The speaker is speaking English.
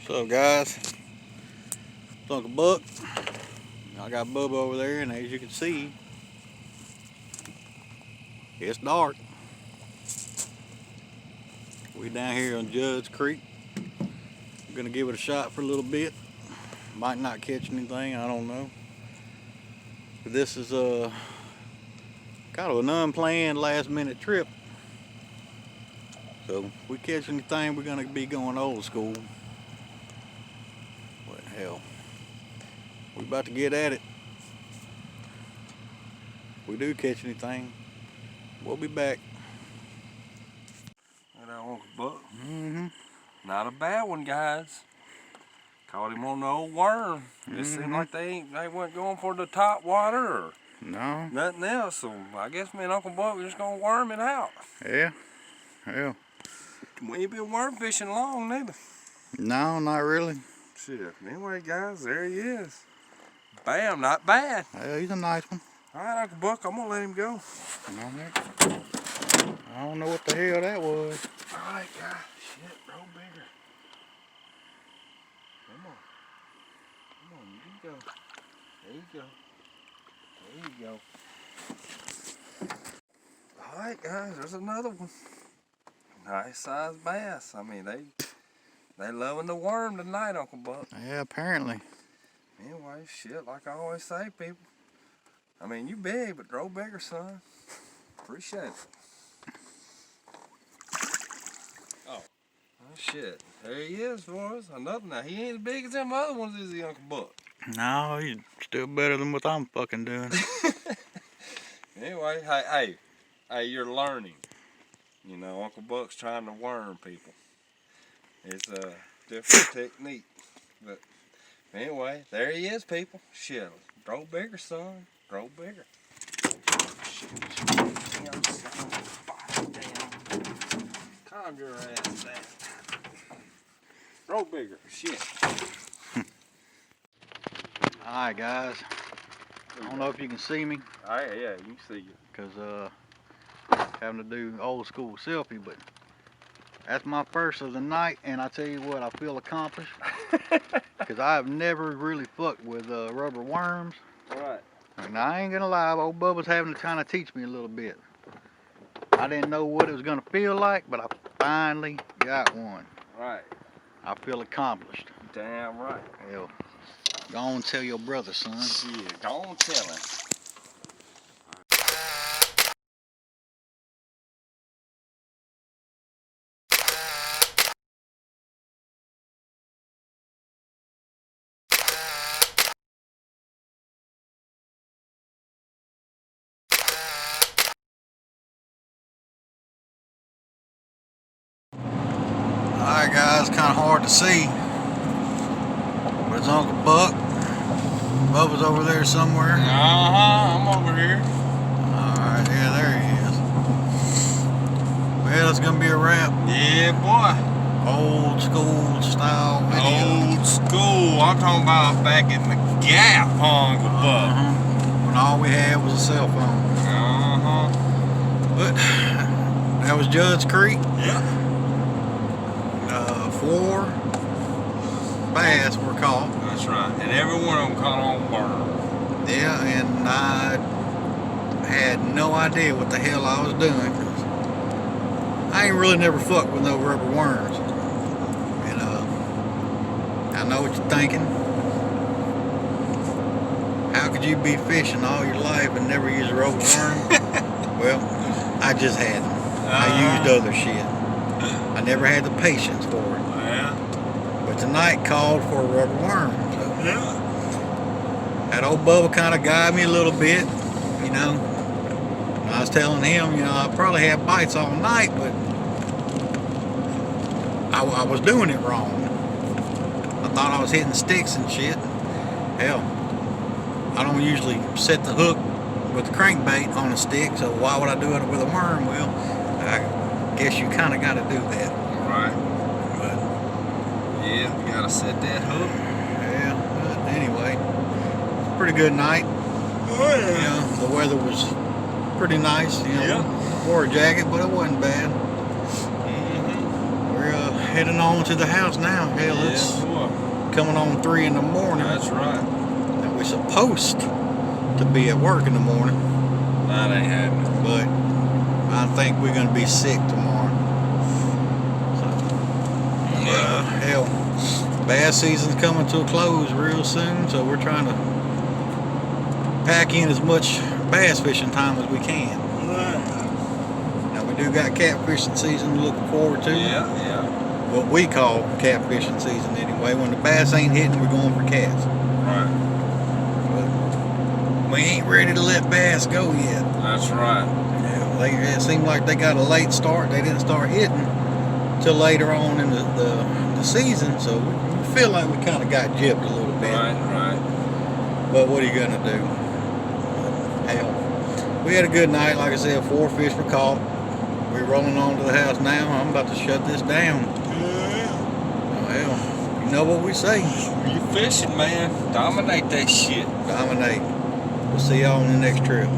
What's up, guys? It's Uncle Buck. I got Bubba over there, and as you can see, it's dark. We down here on Judds Creek. I'm gonna give it a shot for a little bit. Might not catch anything, I don't know. But this is kind of an unplanned last-minute trip. So if we catch anything, we're gonna be going old school. What the hell? We about to get at it. If we do catch anything, we'll be back. That Uncle Buck. Mm-hmm. Not a bad one, guys. Caught him on the old worm. It seemed like they weren't going for the top water or nothing else. So I guess me and Uncle Buck were just gonna worm it out. Yeah. We ain't been worm fishing long neither. No, not really. Shit. Anyway, guys, there he is. Bam, not bad. Yeah, he's a nice one. All right, Uncle Buck, I'm gonna let him go. I don't know what the hell that was. All right, guys. Shit, roll bigger. Come on, you go. There you go. All right, guys, there's another one. Nice sized bass. I mean, they loving the worm tonight, Uncle Buck. Yeah, apparently. Anyway, shit, like I always say, people. I mean, you big, but grow bigger, son. Appreciate it. Oh shit. There he is, boys. Another now. He ain't as big as them other ones, is he, Uncle Buck? No, he's still better than what I'm fucking doing. Anyway, hey, you're learning. You know, Uncle Buck's trying to worm people. It's a different technique. But anyway, there he is, people. Shit, grow bigger, son. Grow bigger. Shit. Damn, son. Damn. Calm your ass down. Grow bigger. Shit. Alright, guys. I don't know if you can see me. Alright, yeah, you can see you. Because, having to do old school selfie, but that's my first of the night, and I tell you what, I feel accomplished. Because I have never really fucked with rubber worms. Right. And I ain't gonna lie, old Bubba's having to kind of teach me a little bit. I didn't know what it was gonna feel like, but I finally got one. Right. I feel accomplished. Damn right. Hell, go on and tell your brother, son. Shit, go on tell him. Alright, guys, kind of hard to see, but it's Uncle Buck. Bubba's over there somewhere. I'm over here. Alright, yeah, there he is. Well, it's gonna be a wrap. Yeah, boy. Old school style video. Old school. I'm talking about back in the Gap, Uncle Buck. When all we had was a cell phone. But that was Judds Creek. Yeah. 4 bass were caught. That's right. And every one of them caught on worm. Yeah, and I had no idea what the hell I was doing. 'Cause I ain't really never fucked with no rubber worms. And I know what you're thinking. How could you be fishing all your life and never use a rubber worm? Well, I just hadn't. I used other shit. I never had the patience for it. Yeah. But tonight called for a rubber worm. So Yeah. that old Bubba kind of guided me a little bit, you know. I was telling him, you know, I probably had bites all night, but I was doing it wrong. I thought I was hitting sticks and shit. Hell, I don't usually set the hook with the crankbait on a stick, so why would I do it with a worm? Well, I guess you kind of got to do that. Right. But yeah, you gotta set that hook. yeah, but anyway, it's a pretty good night. Oh yeah. You know, the weather was pretty nice. You know, Yeah. wore a jacket, but it wasn't bad. We're heading on to the house now. Hell, it's coming on 3 in the morning. That's right. And we're supposed to be at work in the morning. That ain't happening. But I think we're gonna be sick tomorrow. So, hell, bass season's coming to a close real soon, so we're trying to pack in as much bass fishing time as we can. Now we do got catfishing season to look forward to. Yeah. What we call catfishing season anyway. When the bass ain't hitting, we're going for cats. Right. But we ain't ready to let bass go yet. That's right. It seemed like they got a late start. They didn't start hitting till later on in the season, so we feel like we kind of got gypped a little bit. Right. But what are you gonna do? Hell, we had a good night. Like I said, 4 fish were caught. We're rolling on to the house now. I'm about to shut this down. Well, you know what we say. You fishing, man. Dominate that shit. Dominate. We'll see y'all on the next trip.